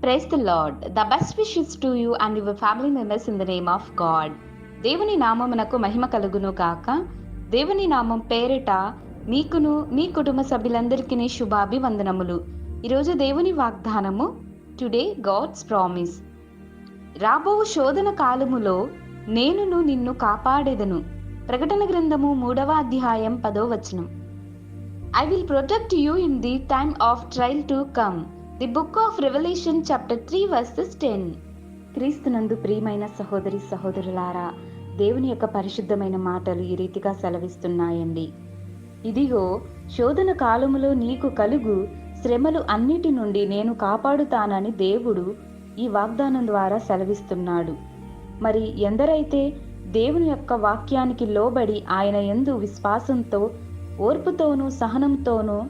Praise the Lord. The best wishes to you and your family members in the name of God. దేవుని నామమునకు మహిమ కలుగును గాక. దేవుని నామం పేరిట మీకును మీ కుటుంబ సభ్యులందరికీ శుభాభివందనములు. ఈరోజు దేవుని వాగ్దానము టుడే గాడ్స్ ప్రామిస్. రాబో శోధన కాలములో నేనును నిన్ను కాపాడెదను. ప్రకటన గ్రంథము 3వ అధ్యాయం 10వ వచనం. I will protect you in the time of trial to come. The book of Revelation chapter 3 versus 10. క్రీస్తునందు ప్రియమైన సహోదరి సహోదరులారా, దేవుని యొక్క పరిశుద్ధమైన మాటలు ఈ రీతిగా సెలవిస్తున్నాయండి. ఇదిగో శోధన కాలములో నీకు కలుగు శ్రమలు అన్నిటి నుండి నేను కాపాడుతానని దేవుడు ఈ వాగ్దానం ద్వారా సెలవిస్తున్నాడు. మరి ఎందరైతే దేవుని యొక్క వాక్యానికి లోబడి ఆయన యందు విశ్వాసంతో ఓర్పుతోనూ సహనంతోనూ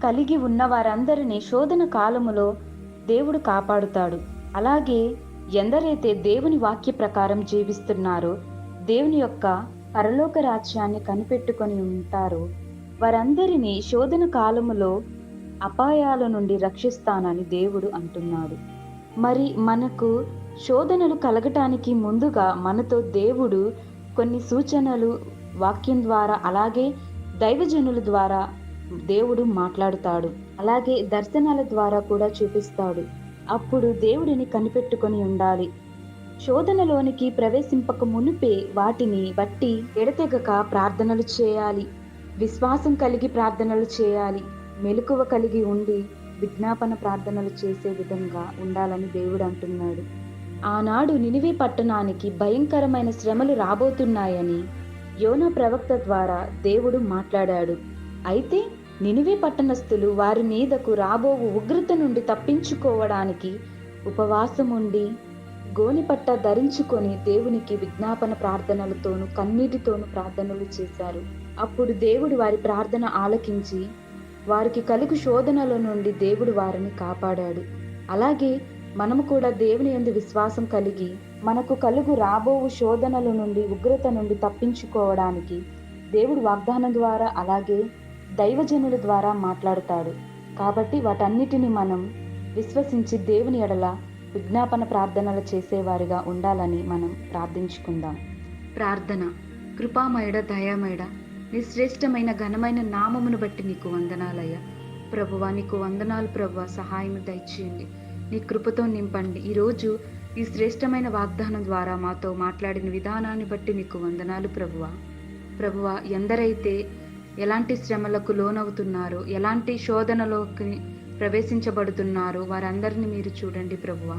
కలిగి ఉన్న వారందరినీ శోధన కాలములో దేవుడు కాపాడుతాడు. అలాగే ఎందరైతే దేవుని వాక్య ప్రకారం జీవిస్తున్నారో, దేవుని యొక్క పరలోక రాజ్యాన్ని కనిపెట్టుకొని ఉంటారో వారందరినీ శోధన కాలములో అపాయాల నుండి రక్షిస్తానని దేవుడు అంటున్నాడు. మరి మనకు శోధనలు కలగటానికి ముందుగా మనతో దేవుడు కొన్ని సూచనలు వాక్యం ద్వారా, అలాగే దైవజనుల ద్వారా దేవుడు మాట్లాడుతాడు. అలాగే దర్శనాల ద్వారా కూడా చూపిస్తాడు. అప్పుడు దేవుడిని కనిపెట్టుకొని ఉండాలి. శోధనలోనికి ప్రవేశింపక మునిపే వాటిని బట్టి ఎడతెగక ప్రార్థనలు చేయాలి. విశ్వాసం కలిగి ప్రార్థనలు చేయాలి. మెలకువ కలిగి ఉండి విజ్ఞాపన ప్రార్థనలు చేసే విధంగా ఉండాలని దేవుడు అంటున్నాడు. ఆనాడు నినివే పట్టణానికి భయంకరమైన శ్రమలు రాబోతున్నాయని యోనా ప్రవక్త ద్వారా దేవుడు మాట్లాడాడు. అయితే నినివే పట్టణస్థులు వారి మీదకు రాబోవు ఉగ్రత నుండి తప్పించుకోవడానికి ఉపవాసం ఉండి గోనిపట్ట ధరించుకొని దేవునికి విజ్ఞాపన ప్రార్థనలతోనూ కన్నీటితోనూ ప్రార్థనలు చేశారు. అప్పుడు దేవుడు వారి ప్రార్థన ఆలకించి వారికి కలుగు శోధనల నుండి దేవుడు వారిని కాపాడాడు. అలాగే మనము కూడా దేవుని యందు విశ్వాసం కలిగి మనకు కలుగు రాబోవు శోధనల నుండి ఉగ్రత నుండి తప్పించుకోవడానికి దేవుడు వాగ్దానం ద్వారా అలాగే దైవజనుల ద్వారా మాట్లాడుతాడు. కాబట్టి వాటన్నిటిని మనం విశ్వసించి దేవుని ఎడల విజ్ఞాపన ప్రార్థనలు చేసేవారిగా ఉండాలని మనం ప్రార్థించుకుందాం. ప్రార్థన. కృపామయుడ, దయామయుడ, నీ శ్రేష్టమైన ఘనమైన నామమును బట్టి నీకు వందనాలయ్యా. ప్రభువా, నీకు వందనాలు ప్రభువా. సహాయం దయచేయండి, నీ కృపతో నింపండి. ఈరోజు ఈ శ్రేష్టమైన వాగ్దానం ద్వారా మాతో మాట్లాడిన విధానాన్ని బట్టి నీకు వందనాలు ప్రభువా. ప్రభువా, ఎందరైతే ఎలాంటి శ్రమలకు లోనవుతున్నారో, ఎలాంటి శోధనలోకి ప్రవేశించబడుతున్నారో వారందరినీ మీరు చూడండి ప్రభువా.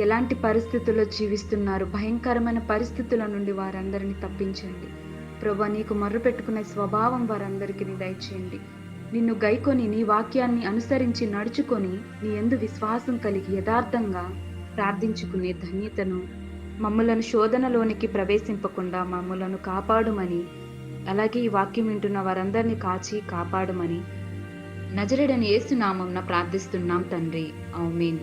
ఎలాంటి పరిస్థితుల్లో జీవిస్తున్నారు, భయంకరమైన పరిస్థితుల నుండి వారందరినీ తప్పించండి ప్రభువా. నీకు మర్రు పెట్టుకునే స్వభావం వారందరికీ దయచేయండి. నిన్ను గైకొని నీ వాక్యాన్ని అనుసరించి నడుచుకొని నీ యందు విశ్వాసం కలిగి యథార్థంగా ప్రార్థించుకునే ధన్యతను మమ్ములను శోధనలోనికి ప్రవేశింపకుండా మమ్ములను కాపాడుమని, అలాగే ఈ వాక్యం వింటున్న వారందరినీ కాచి కాపాడుమని నజరేయుడైన యేసు నామమున ప్రార్థిస్తున్నాం తండ్రి. ఆమేన్.